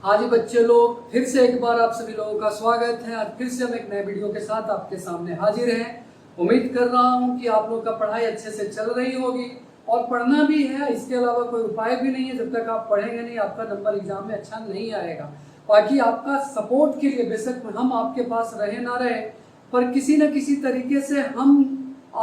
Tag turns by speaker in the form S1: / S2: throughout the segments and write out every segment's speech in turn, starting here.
S1: हाँ जी बच्चे लोग, फिर से एक बार आप सभी लोगों का स्वागत है। आज फिर से हम एक नए वीडियो के साथ आपके सामने हाजिर हैं। उम्मीद कर रहा हूँ कि आप लोग का पढ़ाई अच्छे से चल रही होगी और पढ़ना भी है। इसके अलावा कोई उपाय भी नहीं है, जब तक आप पढ़ेंगे नहीं आपका नंबर एग्जाम में अच्छा नहीं आएगा। बाकी आपका सपोर्ट के लिए बेशक हम आपके पास रहे ना रहे, पर किसी न किसी तरीके से हम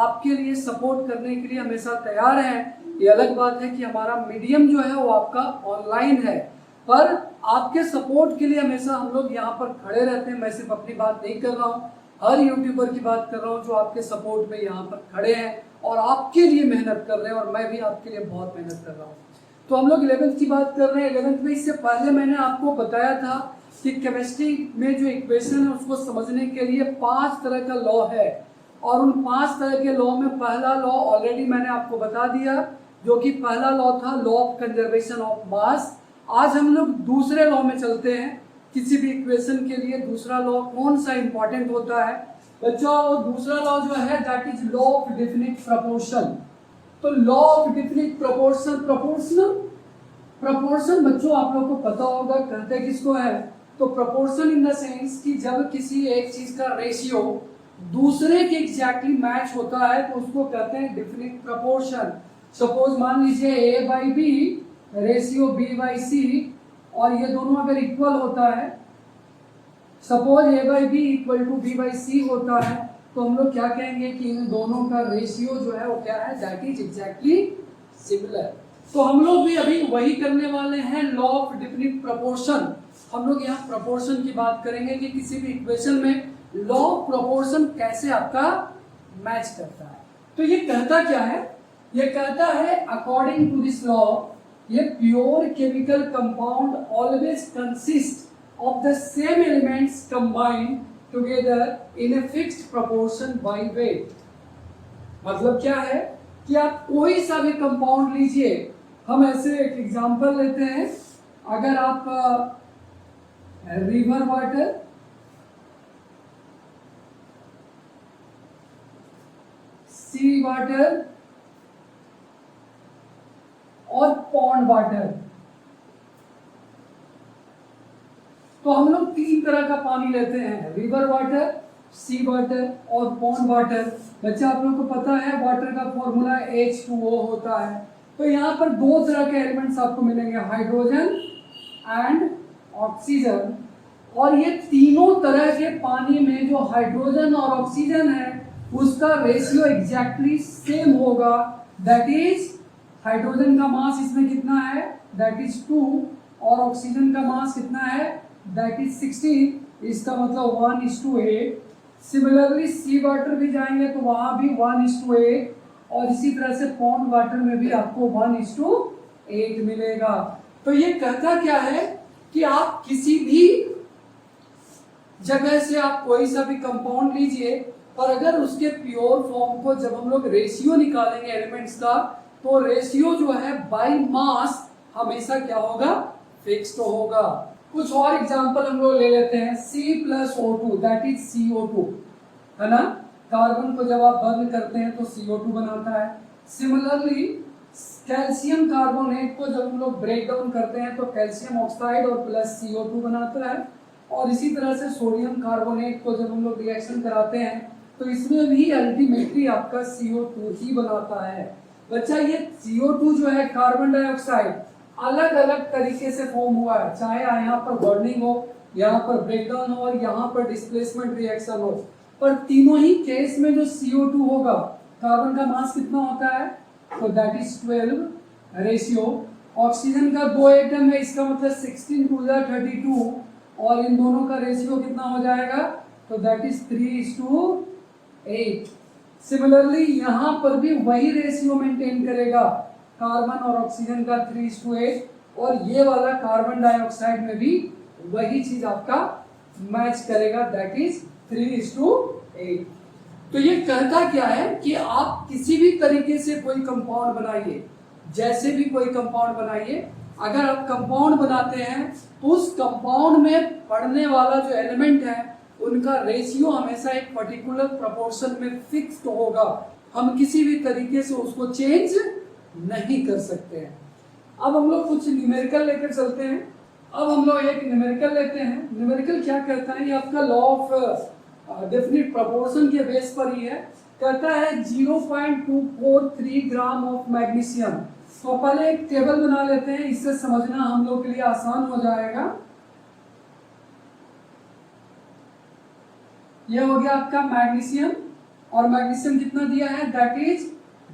S1: आपके लिए सपोर्ट करने के लिए हमेशा तैयार हैं। ये अलग बात है कि हमारा मीडियम जो है वो आपका ऑनलाइन है, पर आपके सपोर्ट के लिए हमेशा हम लोग यहाँ पर खड़े रहते हैं। मैं सिर्फ अपनी बात नहीं कर रहा हूँ, हर यूट्यूबर की बात कर रहा हूँ जो आपके सपोर्ट में यहाँ पर खड़े हैं और आपके लिए मेहनत कर रहे हैं, और मैं भी आपके लिए बहुत मेहनत कर रहा हूँ। तो हम लोग 11th की बात कर रहे हैं। 11th में इससे पहले मैंने आपको बताया था कि केमिस्ट्री में जो इक्वेशन है उसको समझने के लिए 5 तरह का लॉ है, और उन 5 तरह के लॉ में पहला लॉ ऑलरेडी मैंने आपको बता दिया, जो कि पहला लॉ था law of conservation of mass. आज हम लोग दूसरे लॉ में चलते हैं। किसी भी इक्वेशन के लिए दूसरा लॉ कौन सा इंपॉर्टेंट होता है बच्चों? दूसरा लॉ जो है that is law of definite proportion. तो law of definite proportion, proportion बच्चों आप लोग को पता होगा कहते किसको है? तो प्रोपोर्शन इन द सेंस कि जब किसी एक चीज का रेशियो दूसरे के एग्जैक्टली मैच होता है तो उसको कहते हैं डेफिनिट प्रोपोर्शन। सपोज मान लीजिए a by B ratio b by C, और ये दोनों अगर इक्वल होता है, suppose a by B equal to b by C होता है, तो हम लोग क्या कहेंगे कि इन दोनों का रेशियो जो है वो क्या है? That is exactly similar. तो हम लोग भी अभी वही करने वाले हैं, लॉ ऑफ डेफिनिट प्रोपोर्शन। हम लोग यहाँ प्रोपोर्शन की बात करेंगे कि किसी भी इक्वेशन में लॉ ऑफ प्रोपोर्शन कैसे आपका मैच करता है। तो ये कहता क्या है? ये कहता है अकॉर्डिंग टू दिस लॉ ये pure chemical compound always consist of the same elements combined together in a fixed proportion by weight. मतलब क्या है कि आप कोई सा भी कंपाउंड लीजिए, हम ऐसे एक एग्जांपल लेते हैं। अगर आप रिवर वाटर, सी वाटर और पॉन्ड वाटर, तो हम लोग 3 तरह का पानी लेते हैं, रिवर वाटर, सी वाटर और पॉन्ड वाटर। बच्चा आप लोग को पता है वाटर का फॉर्मूला H2O होता है। तो यहाँ पर 2 तरह के एलिमेंट्स आपको मिलेंगे, हाइड्रोजन एंड ऑक्सीजन। और ये तीनों तरह के पानी में जो हाइड्रोजन और ऑक्सीजन है उसका रेशियो एग्जैक्टली सेम होगा। दैट इज हाइड्रोजन का मास इसमें कितना है? दैट इज 2, और ऑक्सीजन का मास कितना है? That is 16। इसका मतलब 1:8। सिमिलरली सी वाटर भी जाएंगे तो वहां भी 1:8, और इसी तरह से पॉन्ड वाटर में भी आपको 1:8 मिलेगा। तो ये कहता क्या है कि आप किसी भी जगह से आप कोई सा भी कंपाउंड लीजिए, और अगर उसके प्योर फॉर्म को जब हम लोग रेशियो निकालेंगे एलिमेंट्स का, तो रेशियो जो है बाय मास हमेशा क्या होगा? फिक्स्ड होगा। कुछ और एग्जांपल हम लोग ले लेते हैं। C+O2 दैट इज CO2 है ना। कार्बन को जब आप बर्न करते हैं तो CO2 बनाता है। सिमिलरली कैल्शियम कार्बोनेट को जब हम लोग ब्रेक डाउन करते हैं तो कैल्शियम ऑक्साइड और प्लस CO2 बनाता है। और इसी तरह से सोडियम कार्बोनेट को जब हम लोग रिएक्शन कराते हैं तो इसमें भी अल्टीमेटली आपका CO2 ही बनाता है। बच्चा ये CO2 जो है कार्बन डाइऑक्साइड अलग अलग तरीके से फॉर्म हुआ है, चाहे यहाँ पर बर्निंग हो, यहाँ पर ब्रेकडाउन हो और यहाँ पर डिस्प्लेसमेंट रिएक्शन हो, पर तीनों ही केस में जो CO2 होगा, कार्बन का मास कितना होता है? तो दैट इज 12 रेशियो। ऑक्सीजन का 2 एटम है, इसका मतलब 16 टू 32, और इन दोनों का रेशियो कितना हो जाएगा? तो दैट इज 3:8। सिमिलरली यहाँ पर भी वही रेशियो मेंटेन करेगा, कार्बन और ऑक्सीजन का 3:8, और ये वाला कार्बन डाइऑक्साइड में भी वही चीज आपका मैच करेगा, दैट इज 3:8। तो ये कहता क्या है कि आप किसी भी तरीके से कोई कंपाउंड बनाइए, जैसे भी कोई कंपाउंड बनाइए, अगर आप कंपाउंड बनाते हैं तो उस कंपाउंड में पड़ने वाला जो एलिमेंट है उनका रेशियो हमेशा एक पर्टिकुलर प्रोपोर्शन में फिक्स्ड होगा। हम किसी भी तरीके से उसको चेंज नहीं कर सकते हैं। अब हम लोग कुछ न्यूमेरिकल लेकर चलते हैं। अब हम लोग एक न्यूमेरिकल लेते हैं। न्यूमेरिकल क्या कहता है, ये आपका लॉ ऑफ डेफिनिट प्रोपोर्शन के बेस पर ही है। कहता है 0.243 ग्राम ऑफ मैग्नीशियम। तो पहले एक टेबल बना लेते हैं, इससे समझना हम लोग के लिए आसान हो जाएगा। ये हो गया आपका मैग्नीशियम, और मैग्नीशियम कितना दिया है, that is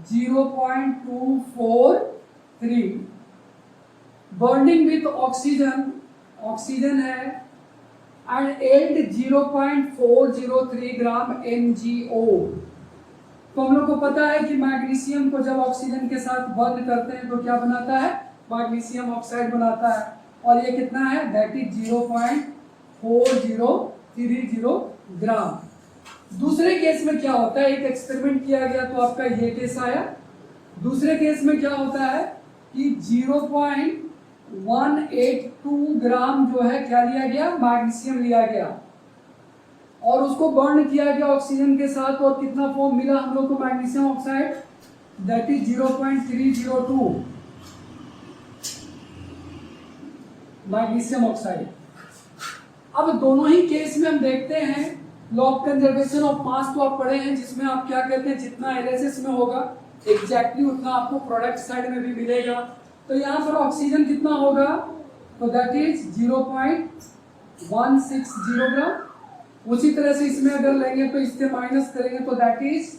S1: 0.243। Burning with oxygen, oxygen है, एंड एल्ड 0.403 ग्राम MgO। तो हम लोग को पता है कि मैग्नीशियम को जब ऑक्सीजन के साथ बर्न करते हैं तो क्या बनाता है, मैग्नीशियम ऑक्साइड बनाता है, और ये कितना है, दैट इज 0.4030 ग्राम। दूसरे केस में क्या होता है, एक एक्सपेरिमेंट किया गया तो आपका ये केस आया। दूसरे केस में क्या होता है कि 0.182 ग्राम जो है क्या लिया गया, मैग्नीशियम लिया गया, और उसको बर्न किया गया ऑक्सीजन के साथ, और कितना फॉर्म मिला हम लोग को magnesium oxide, that is 0.302 magnesium oxide. अब दोनों ही केस में हम देखते हैं law of conservation of mass तो आप पढ़े हैं, जिसमें आप क्या कहते हैं, जितना एलएचएस में होगा एग्जैक्टली उतना आपको प्रोडक्ट साइड में भी मिलेगा। तो यहाँ पर ऑक्सीजन कितना होगा, तो दैट इज 0.160 ग्राम। उसी तरह से इसमें अगर लेंगे तो इससे माइनस करेंगे तो दैट इज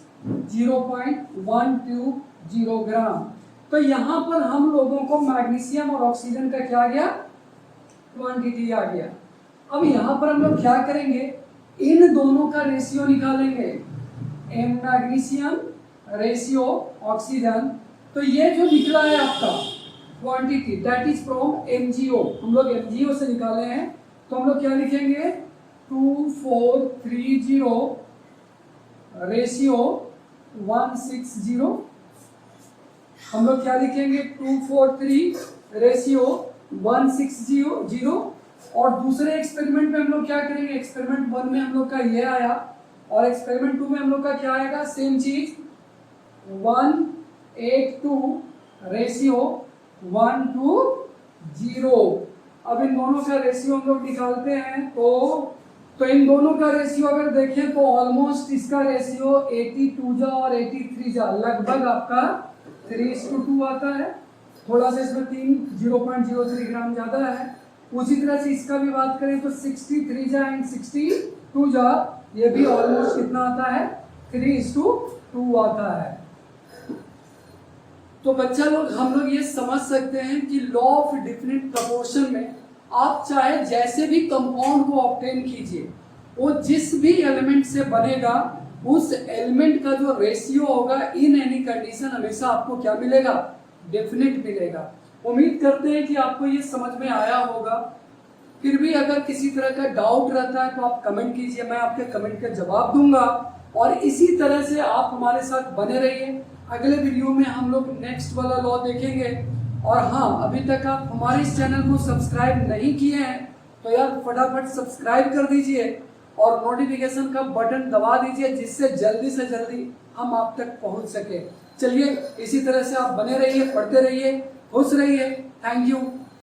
S1: 0.120 ग्राम। तो यहाँ पर हम लोगों को मैग्नीशियम और ऑक्सीजन का क्या आ गया, क्वांटिटी आ गया। अब यहाँ पर हम लोग क्या करेंगे, इन दोनों का रेशियो निकालेंगे, एम मैग्नीशियम रेशियो ऑक्सीजन। तो ये जो निकला है आपका quantity, that is from MgO। हम लोग MgO से निकाले हैं, तो हम लोग क्या लिखेंगे, 2430 रेशियो 160। हम लोग क्या लिखेंगे, 243 रेशियो 160। और दूसरे एक्सपेरिमेंट में हम लोग क्या करेंगे, एक्सपेरिमेंट 1 में हम लोग का ये आया, और एक्सपेरिमेंट 2 में हम लोग का क्या आएगा, सेम चीज 182 रेशियो 120। अब इन दोनों का रेशियो हम लोग निकालते हैं, तो इन दोनों का रेशियो अगर देखें तो ऑलमोस्ट इसका रेशियो 82 जा और 83 जा, लगभग आपका 3:2 आता है। थोड़ा सा इसमें 0.03 ग्राम ज्यादा है। उसी तरह से इसका भी बात करें तो 63 जा एंड 62 जा, ये भी ऑलमोस्ट कितना आता है, 3:2 आता है। तो बच्चा लोग हम लोग ये समझ सकते हैं कि लॉ ऑफ डेफिनिट प्रोपोर्शन में आप चाहे जैसे भी कंपाउंड को ऑब्टेन कीजिए, वो जिस भी एलिमेंट से बनेगा उस एलिमेंट का जो रेशियो होगा इन एनी कंडीशन हमेशा आपको क्या मिलेगा, डेफिनिट मिलेगा। उम्मीद करते हैं कि आपको ये समझ में आया होगा। फिर भी अगर किसी तरह का डाउट रहता है तो आप कमेंट कीजिए, मैं आपके कमेंट का जवाब दूंगा। और इसी तरह से आप हमारे साथ बने रहिए। अगले वीडियो में हम लोग नेक्स्ट वाला लॉ देखेंगे। और हाँ, अभी तक आप हमारे इस चैनल को सब्सक्राइब नहीं किए हैं तो यार फटाफट सब्सक्राइब कर दीजिए और नोटिफिकेशन का बटन दबा दीजिए, जिससे जल्दी से जल्दी हम आप तक पहुंच सके। चलिए, इसी तरह से आप बने रहिए, पढ़ते रहिए, खुश रहिए। Thank you.